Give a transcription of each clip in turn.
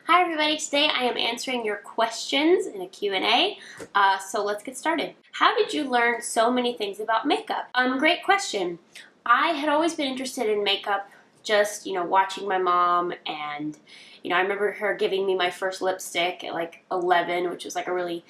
Hi everybody, today I am answering your questions in a Q&A, so let's get started. How did you learn so many things about makeup? Great question. I had always been interested in makeup, just, watching my mom, and, I remember her giving me my first lipstick at like 11, which was like a really,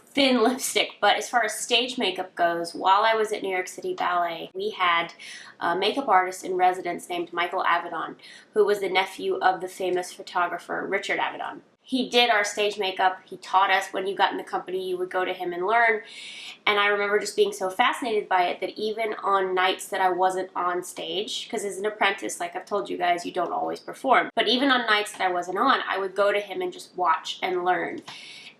thin lipstick. But as far as stage makeup goes, while I was at New York City Ballet, we had a makeup artist in residence named Michael Avedon, who was the nephew of the famous photographer Richard Avedon. He did our stage makeup. He taught us. When you got in the company, you would go to him and learn. And I remember just being so fascinated by it that even on nights that I wasn't on stage, because as an apprentice, like I've told you guys, you don't always perform. But even on nights that I wasn't on, I would go to him and just watch and learn.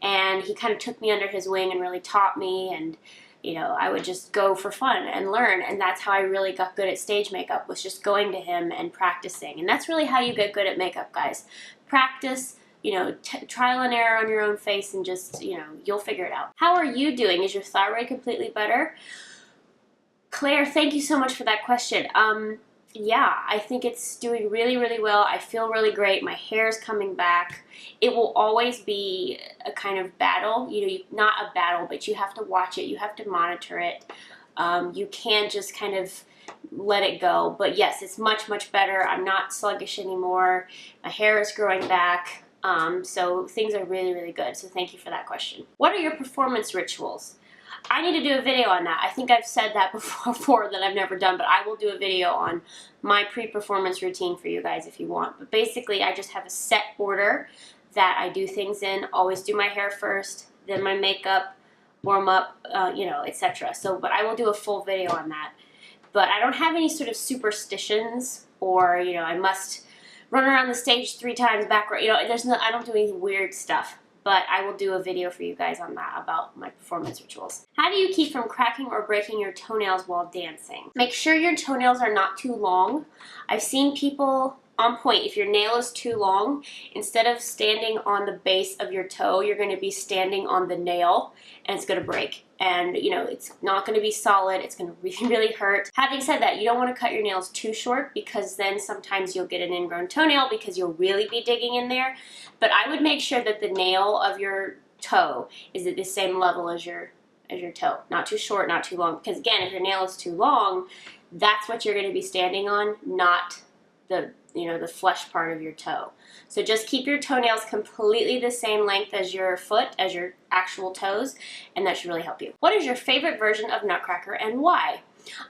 And he kind of took me under his wing and really taught me, and I would just go for fun and learn, and that's how I really got good at stage makeup, was just going to him and practicing. And that's really how you get good at makeup, guys. Practice, trial and error on your own face, and just, you'll figure it out. How are you doing? Is your thyroid completely better? Claire, thank you so much for that question. Yeah, I think it's doing really, really well. I feel really great. My hair's coming back. It will always be a kind of battle. Not a battle, but you have to watch it. You have to monitor it. You can't just kind of let it go. But yes, it's much, much better. I'm not sluggish anymore. My hair is growing back. So things are really, really good. So thank you for that question. What are your performance rituals? I need to do a video on that. I think I've said that before that I've never done, but I will do a video on my pre-performance routine for you guys if you want. But basically, I just have a set order that I do things in. Always do my hair first, then my makeup, warm up, etc. But I will do a full video on that. But I don't have any sort of superstitions, or, I must run around the stage 3 times backward. I don't do any weird stuff. But I will do a video for you guys on that, about my performance rituals. How do you keep from cracking or breaking your toenails while dancing? Make sure your toenails are not too long. I've seen people on pointe, if your nail is too long, instead of standing on the base of your toe, you're going to be standing on the nail, and it's going to break. And, it's not going to be solid. It's going to really, really hurt. Having said that, you don't want to cut your nails too short, because then sometimes you'll get an ingrown toenail because you'll really be digging in there. But I would make sure that the nail of your toe is at the same level as your toe. Not too short, not too long. Because again, if your nail is too long, that's what you're going to be standing on, not the flesh part of your toe. So just keep your toenails completely the same length as your foot, as your actual toes, and that should really help you. What is your favorite version of Nutcracker and why?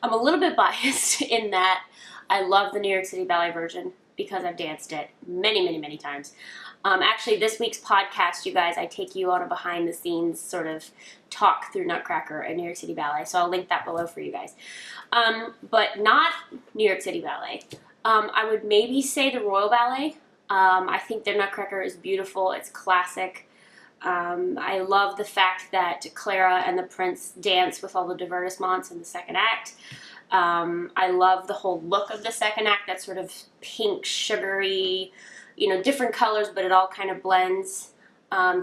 I'm a little bit biased in that I love the New York City Ballet version because I've danced it many, many, many times. Actually, this week's podcast, you guys, I take you on a behind-the-scenes sort of talk through Nutcracker at New York City Ballet, so I'll link that below for you guys. But not New York City Ballet. I would maybe say the Royal Ballet. I think their Nutcracker is beautiful. It's classic. I love the fact that Clara and the Prince dance with all the divertissements in the second act. I love the whole look of the second act, that sort of pink, sugary, different colors, but it all kind of blends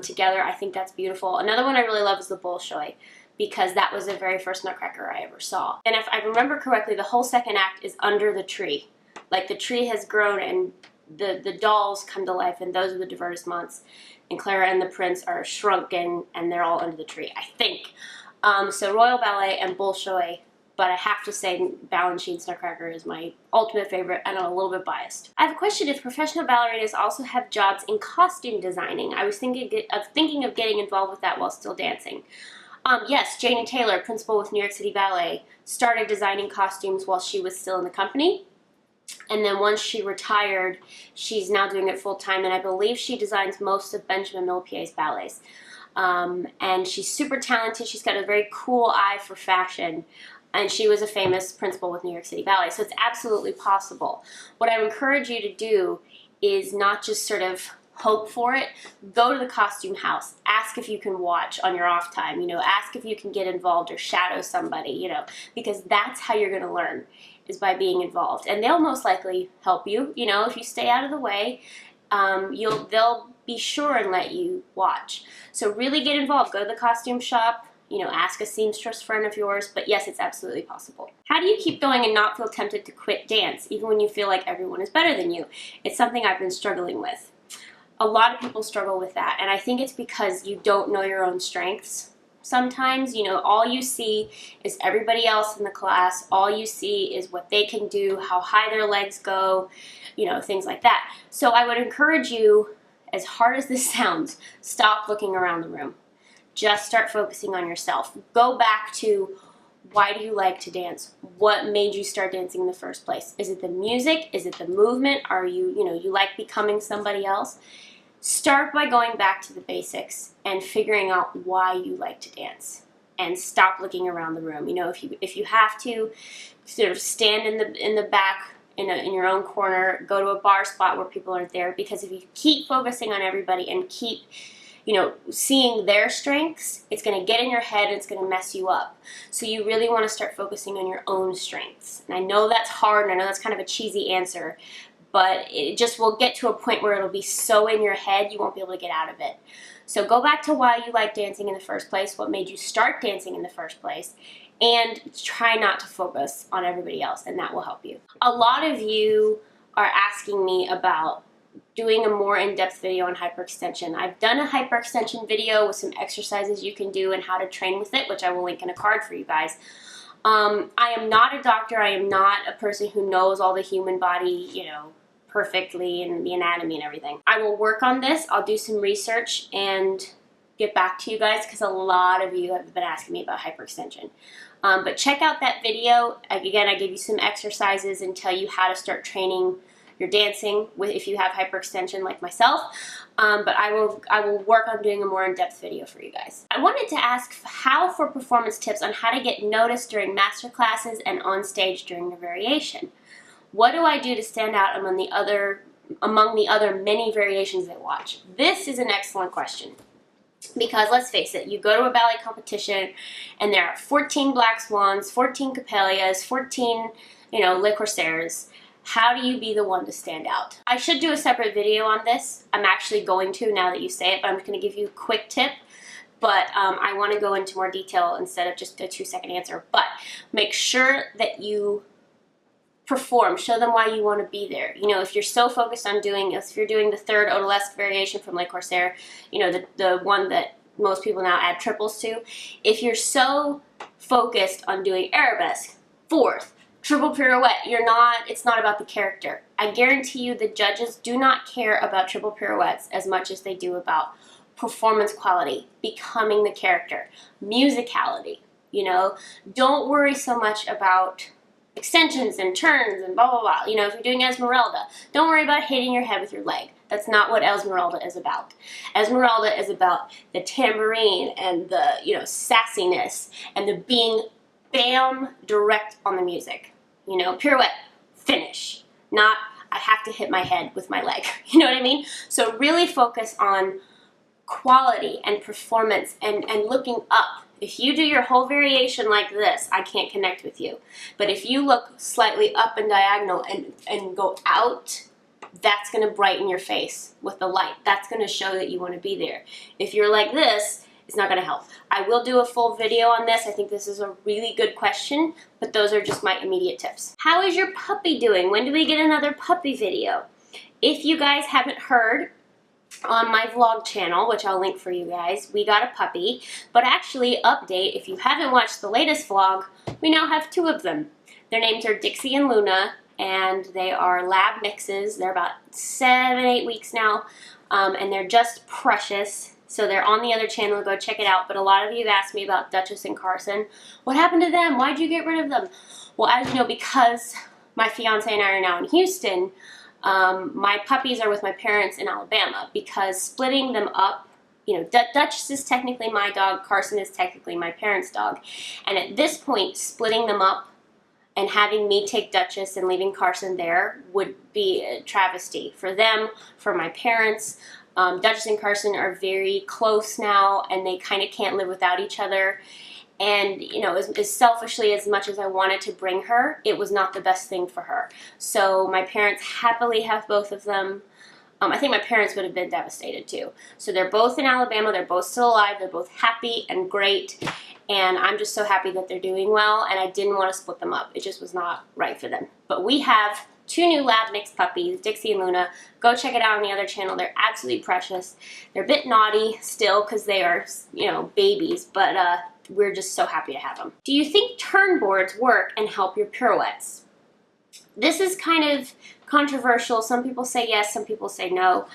together. I think that's beautiful. Another one I really love is the Bolshoi, because that was the very first Nutcracker I ever saw. And if I remember correctly, the whole second act is under the tree. Like, the tree has grown and the dolls come to life, and those are the divertissements. And Clara and the Prince are shrunken, and they're all under the tree, I think. So Royal Ballet and Bolshoi, but I have to say Balanchine Nutcracker is my ultimate favorite, and I'm a little bit biased. I have a question. If professional ballerinas also have jobs in costume designing? I was thinking of getting involved with that while still dancing. Yes, Janie Taylor, principal with New York City Ballet, started designing costumes while she was still in the company. And then once she retired, she's now doing it full-time, and I believe she designs most of Benjamin Millepier's ballets. And she's super talented. She's got a very cool eye for fashion, and she was a famous principal with New York City Ballet, so it's absolutely possible. What I would encourage you to do is not just sort of hope for it. Go to the costume house. Ask if you can watch on your off time. Ask if you can get involved or shadow somebody, because that's how you're going to learn, is by being involved. And they'll most likely help you. If you stay out of the way, they'll be sure and let you watch. So really get involved. Go to the costume shop. Ask a seamstress friend of yours. But yes, it's absolutely possible. How do you keep going and not feel tempted to quit dance, even when you feel like everyone is better than you? It's something I've been struggling with. A lot of people struggle with that, and I think it's because you don't know your own strengths. Sometimes, you know, all you see is everybody else in the class. All you see is what they can do, how high their legs go, you know, things like that. So I would encourage you, as hard as this sounds, stop looking around the room. Just start focusing on yourself. Go back to, why do you like to dance? What made you start dancing in the first place? Is it the music? Is it the movement? Are you, you know, you like becoming somebody else? Start by going back to the basics and figuring out why you like to dance, and stop looking around the room. You know, if you have to sort of stand in the back in your own corner, go to a bar spot where people aren't there, because if you keep focusing on everybody and keep, you know, seeing their strengths, it's going to get in your head and it's going to mess you up. So you really want to start focusing on your own strengths. And I know that's hard, and I know that's kind of a cheesy answer, but it just will get to a point where it'll be so in your head you won't be able to get out of it. So go back to why you like dancing in the first place, what made you start dancing in the first place, and try not to focus on everybody else, and that will help you. A lot of you are asking me about doing a more in-depth video on hyperextension. I've done a hyperextension video with some exercises you can do and how to train with it, which I will link in a card for you guys. I am not a doctor. I am not a person who knows all the human body, you know, perfectly, and the anatomy and everything. I will work on this. I'll do some research and get back to you guys, because a lot of you have been asking me about hyperextension. But check out that video. Again, I give you some exercises and tell you how to start training your dancing if you have hyperextension like myself. But I will work on doing a more in-depth video for you guys. I wanted to ask for performance tips on how to get noticed during master classes and on stage during the variation. What do I do to stand out among the other many variations they watch? This is an excellent question. Because let's face it, you go to a ballet competition and there are 14 black swans, 14 capellias, 14, you know, le corsairs. How do you be the one to stand out? I should do a separate video on this. I'm actually going to, now that you say it, but I'm just going to give you a quick tip. But I want to go into more detail instead of just a 2-second answer. But make sure that you perform. Show them why you want to be there. You know, if you're so focused on if you're doing the third odalisque variation from Le Corsaire, you know, the one that most people now add triples to, if you're so focused on doing arabesque, fourth, triple pirouette, it's not about the character. I guarantee you the judges do not care about triple pirouettes as much as they do about performance quality, becoming the character, musicality, you know. Don't worry so much about extensions and turns and blah, blah, blah. You know, if you're doing Esmeralda, don't worry about hitting your head with your leg. That's not what Esmeralda is about. Esmeralda is about the tambourine and the, you know, sassiness and the being bam, direct on the music. You know, pirouette, finish. Not, I have to hit my head with my leg. You know what I mean? So really focus on quality and performance and looking up. If you do your whole variation like this, I can't connect with you. But if you look slightly up and diagonal and go out, that's going to brighten your face with the light. That's going to show that you want to be there. If you're like this, it's not going to help. I will do a full video on this. I think this is a really good question, but those are just my immediate tips. How is your puppy doing? When do we get another puppy video? If you guys haven't heard, on my vlog channel, which I'll link for you guys, we got a puppy. But actually, update, if you haven't watched the latest vlog, we now have 2 of them. Their names are Dixie and Luna, and they are lab mixes. They're about 7-8 weeks now, and they're just precious. So they're on the other channel, go check it out. But a lot of you have asked me about Duchess and Carson. What happened to them? Why'd you get rid of them? Well, as you know, because my fiance and I are now in Houston, my puppies are with my parents in Alabama, because splitting them up, you know, Duchess is technically my dog, Carson is technically my parents' dog, and at this point, splitting them up and having me take Duchess and leaving Carson there would be a travesty for them, for my parents. Duchess and Carson are very close now, and they kind of can't live without each other. And, you know, as selfishly as much as I wanted to bring her, it was not the best thing for her. So my parents happily have both of them. I think my parents would have been devastated too. So they're both in Alabama. They're both still alive. They're both happy and great. And I'm just so happy that they're doing well. And I didn't want to split them up. It just was not right for them. But we have 2 new lab mixed puppies, Dixie and Luna. Go check it out on the other channel. They're absolutely precious. They're a bit naughty still because they are, you know, babies, but we're just so happy to have them. Do you think turn boards work and help your pirouettes? This is kind of controversial. Some people say yes, some people say no.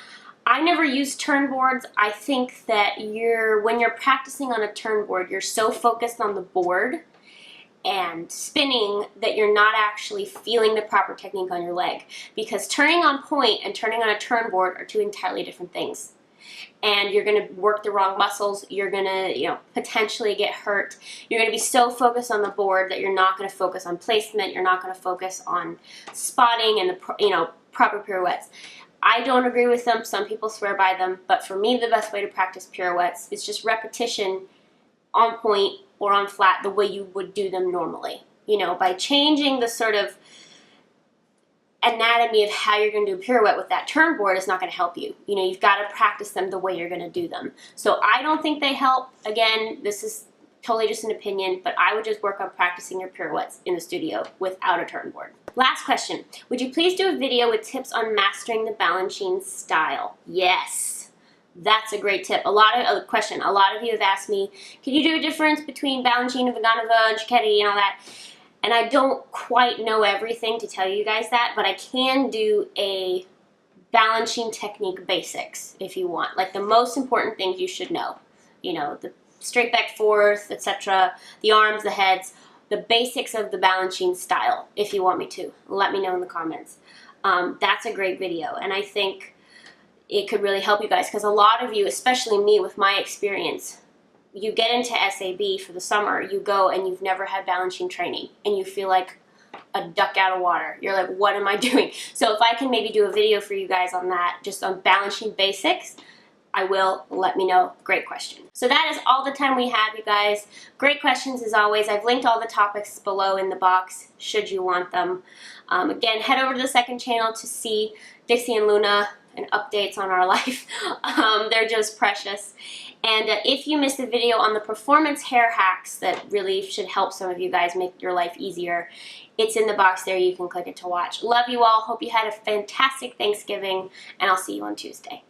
I never use turn boards. I think that when you're practicing on a turn board, you're so focused on the board and spinning that you're not actually feeling the proper technique on your leg, because turning on pointe and turning on a turn board are 2 entirely different things. And you're going to work the wrong muscles. You're going to, you know, potentially get hurt. You're going to be so focused on the board that you're not going to focus on placement. You're not going to focus on spotting and the, you know, proper pirouettes. I don't agree with them. Some people swear by them, but for me, the best way to practice pirouettes is just repetition on pointe or on flat the way you would do them normally. You know, by changing the sort of anatomy of how you're going to do a pirouette with that turn board is not going to help you. You know, you've got to practice them the way you're going to do them. So I don't think they help. Again, this is totally just an opinion, but I would just work on practicing your pirouettes in the studio without a turn board. Last question. Would you please do a video with tips on mastering the Balanchine style? Yes. That's a great tip. A lot of you have asked me, can you do a difference between Balanchine and Vaganova and Cicchetti and all that? And I don't quite know everything to tell you guys that, but I can do a Balanchine technique basics if you want. Like the most important things you should know. You know, the straight back fourth, etc., the arms, the heads, the basics of the Balanchine style, if you want me to. Let me know in the comments. That's a great video, and I think it could really help you guys, because a lot of you, especially me with my experience, you get into SAB for the summer, you go and you've never had Balanchine training, and you feel like a duck out of water. You're like, what am I doing? So if I can maybe do a video for you guys on that, just on Balanchine basics, I will. Let me know. Great question. So that is all the time we have, you guys. Great questions as always. I've linked all the topics below in the box should you want them. Again, head over to the second channel to see Dixie and Luna and updates on our life. They're just precious. And if you missed the video on the performance hair hacks that really should help some of you guys make your life easier, it's in the box there. You can click it to watch. Love you all. Hope you had a fantastic Thanksgiving, and I'll see you on Tuesday.